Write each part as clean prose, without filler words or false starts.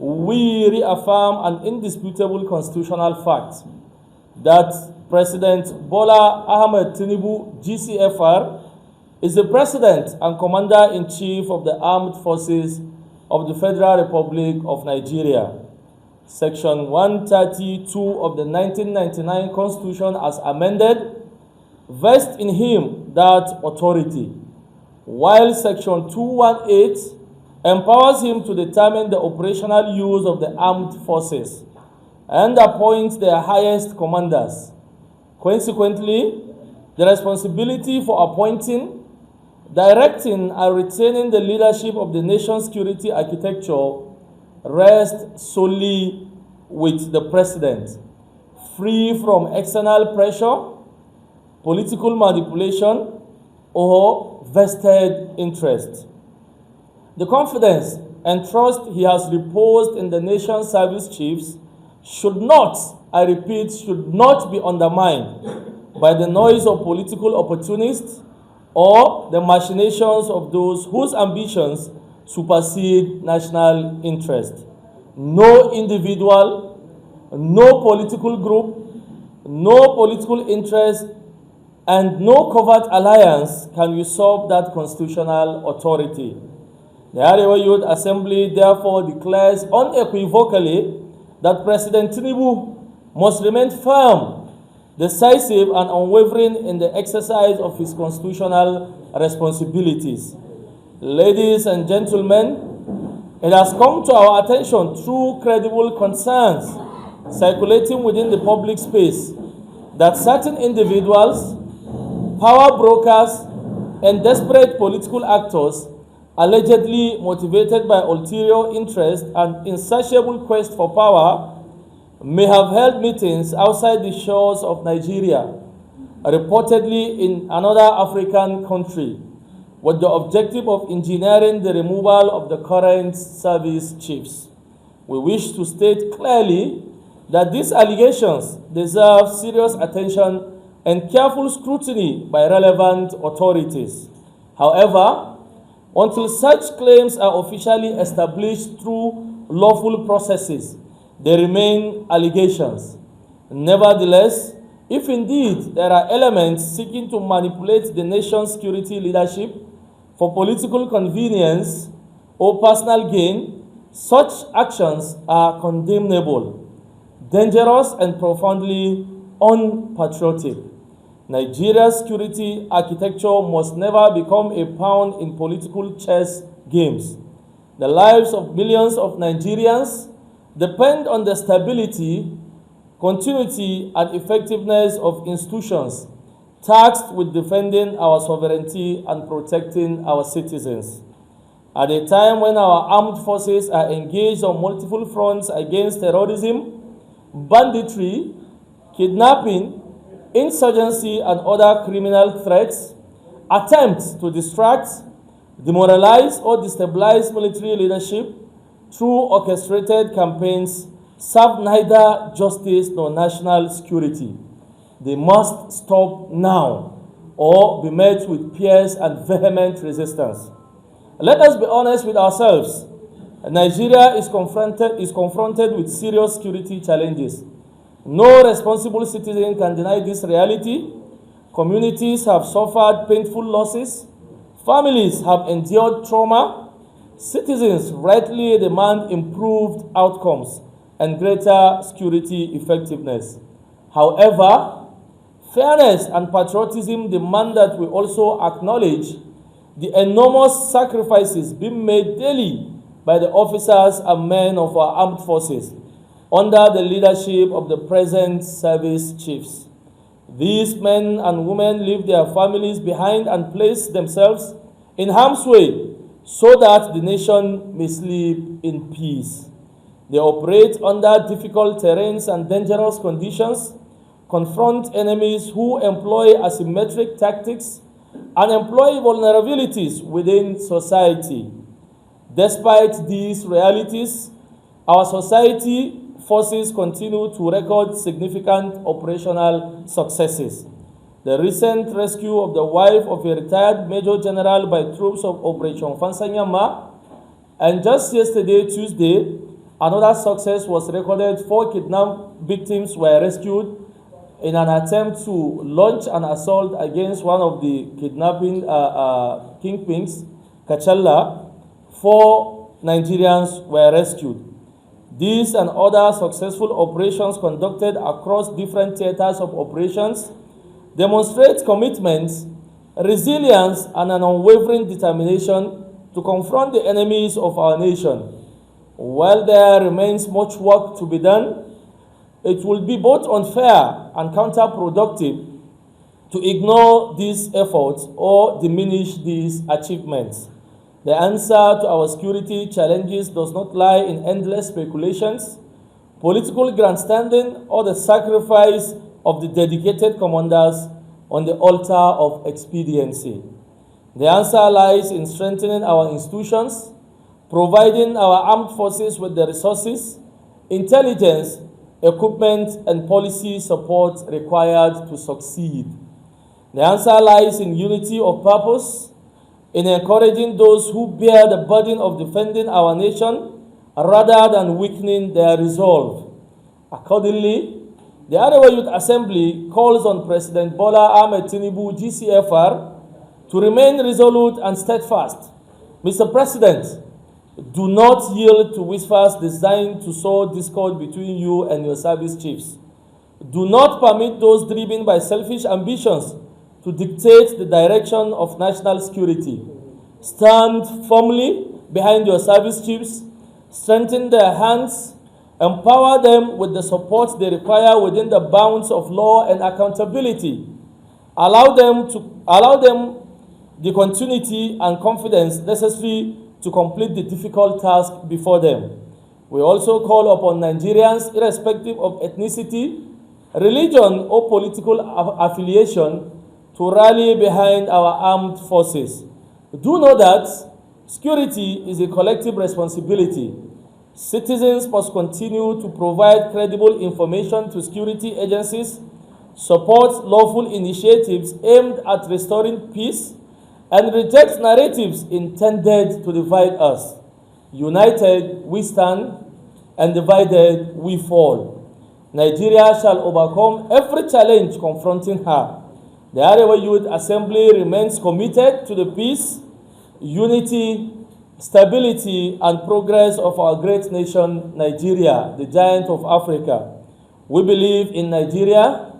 we reaffirm an indisputable constitutional fact that President Bola Ahmed Tinubu, GCFR, is the President and Commander-in-Chief of the Armed Forces of the Federal Republic of Nigeria. Section 132 of the 1999 Constitution as amended vests in him that authority, while Section 218 empowers him to determine the operational use of the armed forces and appoint their highest commanders. Consequently, the responsibility for appointing, directing, and retaining the leadership of the nation's security architecture rests solely with the President, free from external pressure, political manipulation, or vested interest. The confidence and trust he has reposed in the nation's service chiefs should not, I repeat, should not be undermined by the noise of political opportunists or the machinations of those whose ambitions supersede national interest. No individual, no political group, no political interest, and no covert alliance can usurp that constitutional authority. The AREWA Youth Assembly therefore declares unequivocally that President Tinubu must remain firm, decisive, and unwavering in the exercise of his constitutional responsibilities. Ladies and gentlemen, it has come to our attention through credible concerns circulating within the public space that certain individuals, power brokers, and desperate political actors, allegedly motivated by ulterior interest and insatiable quest for power, may have held meetings outside the shores of Nigeria, reportedly in another African country, with the objective of engineering the removal of the current service chiefs. We wish to state clearly that these allegations deserve serious attention and careful scrutiny by relevant authorities. However, until such claims are officially established through lawful processes, they remain allegations. Nevertheless, if indeed there are elements seeking to manipulate the nation's security leadership for political convenience or personal gain, such actions are condemnable, dangerous, and profoundly unpatriotic. Nigeria's security architecture must never become a pawn in political chess games. The lives of millions of Nigerians depend on the stability, continuity, and effectiveness of institutions tasked with defending our sovereignty and protecting our citizens. At a time when our armed forces are engaged on multiple fronts against terrorism, banditry, kidnapping, insurgency, and other criminal threats, attempts to distract, demoralize, or destabilize military leadership through orchestrated campaigns serve neither justice nor national security. They must stop now or be met with fierce and vehement resistance. Let us be honest with ourselves. Nigeria is confronted with serious security challenges. No responsible citizen can deny this reality. Communities have suffered painful losses. Families have endured trauma. Citizens rightly demand improved outcomes and greater security effectiveness. However, fairness and patriotism demand that we also acknowledge the enormous sacrifices being made daily by the officers and men of our armed forces under the leadership of the present service chiefs. These men and women leave their families behind and place themselves in harm's way so that the nation may sleep in peace. They operate under difficult terrains and dangerous conditions, confront enemies who employ asymmetric tactics, and employ vulnerabilities within society. Despite these realities, our society forces continue to record significant operational successes. The recent rescue of the wife of a retired Major General by troops of Operation Fansanyama, and just yesterday, Tuesday, Another success was recorded. 4 kidnapped victims were rescued in an attempt to launch an assault against one of the kidnapping kingpins, Kachalla. 4 Nigerians were rescued. These and other successful operations conducted across different theaters of operations demonstrate commitment, resilience, and an unwavering determination to confront the enemies of our nation. While there remains much work to be done, it will be both unfair and counterproductive to ignore these efforts or diminish these achievements. The answer to our security challenges does not lie in endless speculations, political grandstanding, or the sacrifice of the dedicated commanders on the altar of expediency. The answer lies in strengthening our institutions, providing our armed forces with the resources, intelligence, equipment, and policy support required to succeed. The answer lies in unity of purpose, in encouraging those who bear the burden of defending our nation rather than weakening their resolve. Accordingly, the AREWA Youth Assembly calls on President Bola Ahmed Tinubu, GCFR, to remain resolute and steadfast. Mr. President, do not yield to whispers designed to sow discord between you and your service chiefs. Do not permit those driven by selfish ambitions to dictate the direction of national security. Stand firmly behind your service chiefs, strengthen their hands, empower them with the support they require within the bounds of law and accountability. Allow them the continuity and confidence necessary to complete the difficult task before them. We also call upon Nigerians, irrespective of ethnicity, religion, or political affiliation, to rally behind our armed forces. Do know that security is a collective responsibility. Citizens must continue to provide credible information to security agencies, support lawful initiatives aimed at restoring peace, and reject narratives intended to divide us. United we stand, and divided we fall. Nigeria shall overcome every challenge confronting her. The AREWA Youth Assembly remains committed to the peace, unity, stability, and progress of our great nation, Nigeria, the giant of Africa. We believe in Nigeria,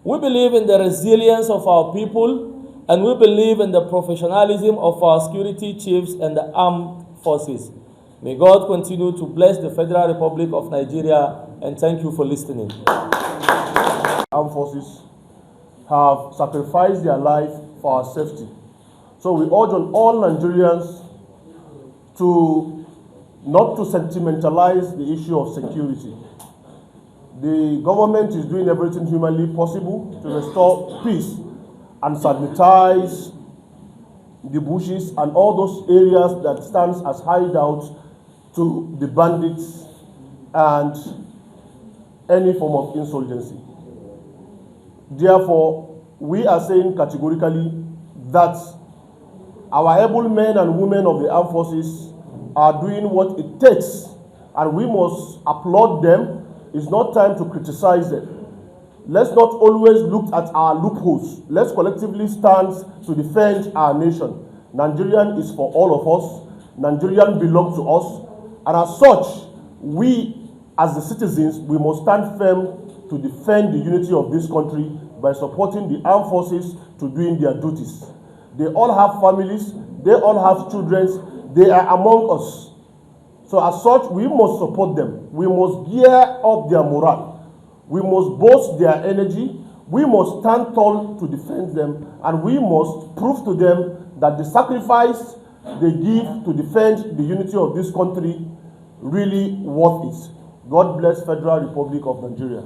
we believe in the resilience of our people, and we believe in the professionalism of our security chiefs and the armed forces. May God continue to bless the Federal Republic of Nigeria, and thank you for listening. Armed forces have sacrificed their life for our safety. So we urge on all Nigerians to not to sentimentalize the issue of security. The government is doing everything humanly possible to restore peace and sanitize the bushes and all those areas that stands as hideouts to the bandits and any form of insurgency. Therefore, we are saying categorically that our able men and women of the armed forces are doing what it takes, and we must applaud them. It's not time to criticize them. Let's not always look at our loopholes. Let's collectively stand to defend our nation. Nigerian is for all of us. Nigerian belongs to us. And as such, we as the citizens, we must stand firm to defend the unity of this country by supporting the armed forces to doing their duties. They all have families, they all have children, they are among us. So as such, we must support them. We must gear up their morale. We must boost their energy. We must stand tall to defend them, and we must prove to them that the sacrifice they give to defend the unity of this country really worth it. God bless Federal Republic of Nigeria.